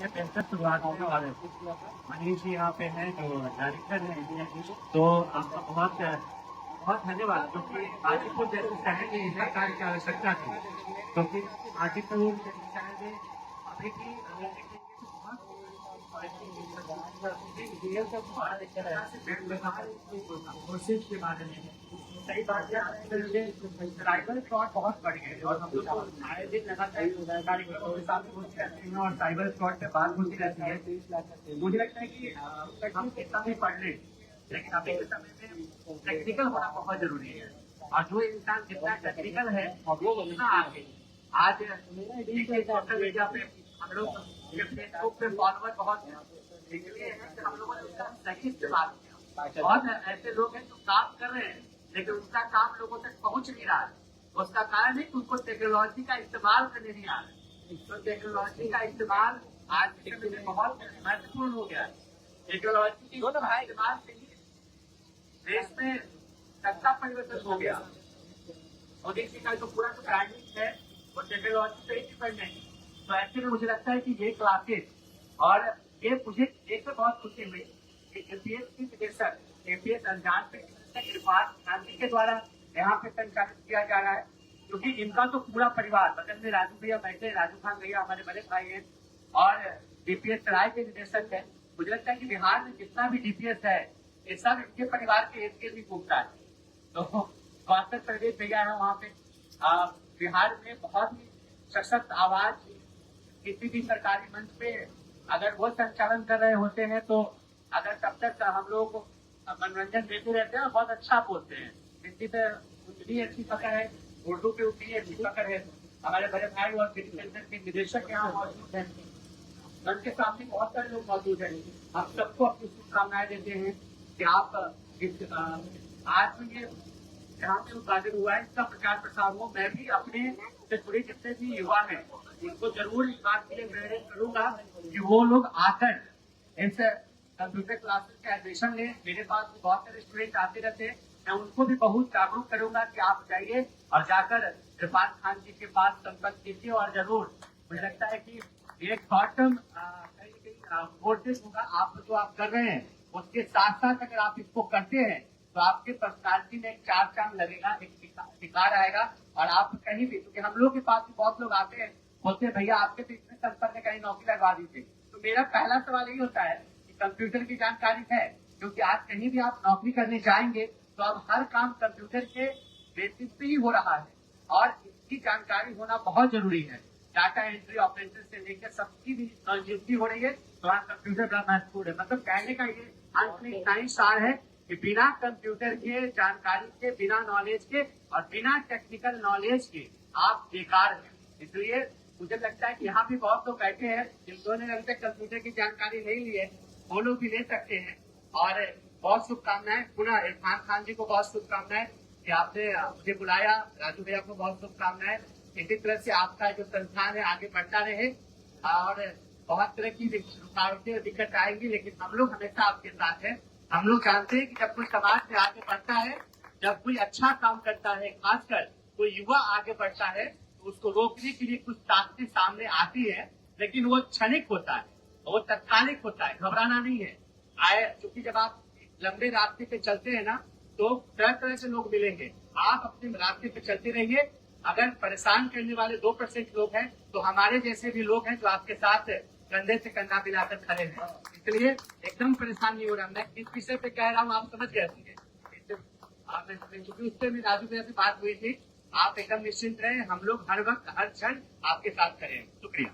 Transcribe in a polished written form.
ये बेहतर शुरुआत होने वाले हैं। मनीष जी यहाँ पे हैं जो डायरेक्टर है इंडिया की, तो आपका बहुत बहुत धन्यवाद, क्योंकि हाजीपुर जैसे शहर में इस कार्य की आवश्यकता थी, क्योंकि हाजीपुर जैसे शहर में अभी की कोशिश के बारे में सही बात है। साइबर फ्रॉड बहुत बढ़ गए और हम लोग को आए दिन लगातार जानकारी के साथ होती रहती है और साइबर फ्रॉड पे बात होती रहती है। मुझे लगता है कि हम कितना भी पढ़ लें, लेकिन अभी के समय में टेक्निकल होना बहुत जरूरी है, और जो इंसान जितना टेक्निकल है वो उतना आगे। आज सोशल मीडिया पे हम लोग फेसबुक पे फॉलोवर बहुत इसलिए है कि हम लोगों ने उसका सही इस्तेमाल किया। बहुत ऐसे लोग हैं जो काम कर रहे हैं लेकिन उनका काम लोगों तक पहुंच नहीं रहा है। उसका कारण है कि उनको टेक्नोलॉजी का इस्तेमाल करने नहीं आ रहा है। तो टेक्नोलॉजी का इस्तेमाल आज के समय में बहुत महत्वपूर्ण हो गया है। टेक्नोलॉजी की इस्तेमाल से ही देश में सत्ता परिवर्तन हो गया। मोदी जी का जो पूरा जो ब्रांडिंग है वो टेक्नोलॉजी पे ही डिपेंडेंट है। तो ऐसे में मुझे लगता है कि ये क्लासेस और ये मुझे एक तो बहुत खुशी हुई कि एपीएस की निदेशक एपीएस अनजान पे इरफान गांधी के द्वारा यहाँ पे संचालित किया जा रहा है, क्योंकि इनका तो पूरा परिवार, बगल में राजू भैया बैठे, राजू खान भैया हमारे बड़े भाई हैं और डीपीएस राय के निदेशक है। मुझे लगता है कि बिहार में जितना भी डीपीएस है ये सब इनके परिवार के एक भी घूमता है। तो स्वास्थ्य प्रदेश भैया है वहाँ पे। बिहार में बहुत ही सशक्त आवाज किसी भी सरकारी मंच पे अगर वो संचालन कर रहे होते हैं तो अगर तब तक हम लोग मनोरंजन देते रहते हैं और बहुत अच्छा बोलते हैं। हिंदी पे उतनी अच्छी पकड़ है, उर्दू पे उतनी अच्छी पकड़ है। हमारे बड़े भाई और सिटी सेंटर के निदेशक यहाँ मौजूद हैं, मंच के सामने बहुत सारे लोग मौजूद हैं। हम सबको अपनी शुभकामनाएं देते हैं कि आप आज में ये यहाँ पे उद्घाटन हुआ है, इसका प्रचार प्रसार हो। मैं भी अपने से जुड़े जितने भी युवा हैं उनको जरूर इस बात के लिए प्रेरित करूंगा कि वो लोग आकर इस कंप्यूटर क्लासेस का एडमिशन लें। मेरे पास बहुत सारे स्टूडेंट आते रहते हैं, मैं उनको भी बहुत जागरूक करूंगा कि आप जाइए और जाकर इरफान खान जी के पास संपर्क कीजिए। और जरूर मुझे लगता है कि एक शॉर्ट टर्म कोर्सेज होगा, आप जो आप कर रहे हैं उसके साथ साथ अगर आप इसको करते हैं तो आपके पर्सनालिटी में एक चार चांद लगेगा, एक शिकार आएगा। और आप कहीं भी, क्योंकि हम लोग के पास भी बहुत लोग आते हैं, बोलते हैं भैया आपके तो इतने संपर्क में कहीं नौकरी लगवा दीजिए। तो मेरा पहला सवाल यही होता है कि कंप्यूटर की जानकारी है, क्योंकि आज कहीं भी आप नौकरी करने जाएंगे तो अब हर काम कंप्यूटर के बेसिस पे ही हो रहा है और इसकी जानकारी होना बहुत जरूरी है। डाटा एंट्री ऑपरेटर से लेकर सबकी भी नियुक्ति हो रही है, तो आज कंप्यूटर बड़ा महत्वपूर्ण है। मतलब कहने का ये अंत में इतना ही सार है कि बिना कंप्यूटर के जानकारी के, बिना नॉलेज के और बिना टेक्निकल नॉलेज के आप बेकार हैं। इसलिए मुझे लगता है कि यहाँ भी बहुत लोग बैठे हैं जिनको ने अभी तक कंप्यूटर की जानकारी नहीं ली है, वो लोग भी ले सकते हैं। और बहुत शुभकामनाएं, पुनः इरफान खान जी को बहुत शुभकामनाएं कि आपने मुझे बुलाया, राजू भैया को बहुत शुभकामनाएं। इसी तरह से आपका जो संस्थान है आगे बढ़ता रहे और बहुत तरह की रुकावटें दिक्कत आएंगी, लेकिन हम लोग हमेशा आपके साथ हैं। हम लोग जानते हैं कि जब कोई समाज में आगे बढ़ता है, जब कोई अच्छा काम करता है, खासकर कोई युवा आगे बढ़ता है, तो उसको रोकने के लिए कुछ ताकतें सामने आती है, लेकिन वो क्षणिक होता है, वो तत्कालिक होता है, घबराना नहीं है। क्योंकि जब आप लंबे रास्ते पे चलते हैं ना तो तरह तरह से लोग मिलेंगे, आप अपने रास्ते पे चलते रहिए। अगर परेशान करने वाले 2% लोग हैं तो हमारे जैसे भी लोग हैं जो आपके साथ कंधे से कंधा मिलाकर खड़े हैं। इसलिए एकदम परेशान नहीं हो रहा। मैं किस विषय पे कह रहा हूँ आप समझ गए होंगे, क्योंकि उससे भी राजू भैया से बात हुई थी। आप एकदम निश्चिंत रहे, हम लोग हर वक्त हर क्षण आपके साथ खड़े हैं। शुक्रिया।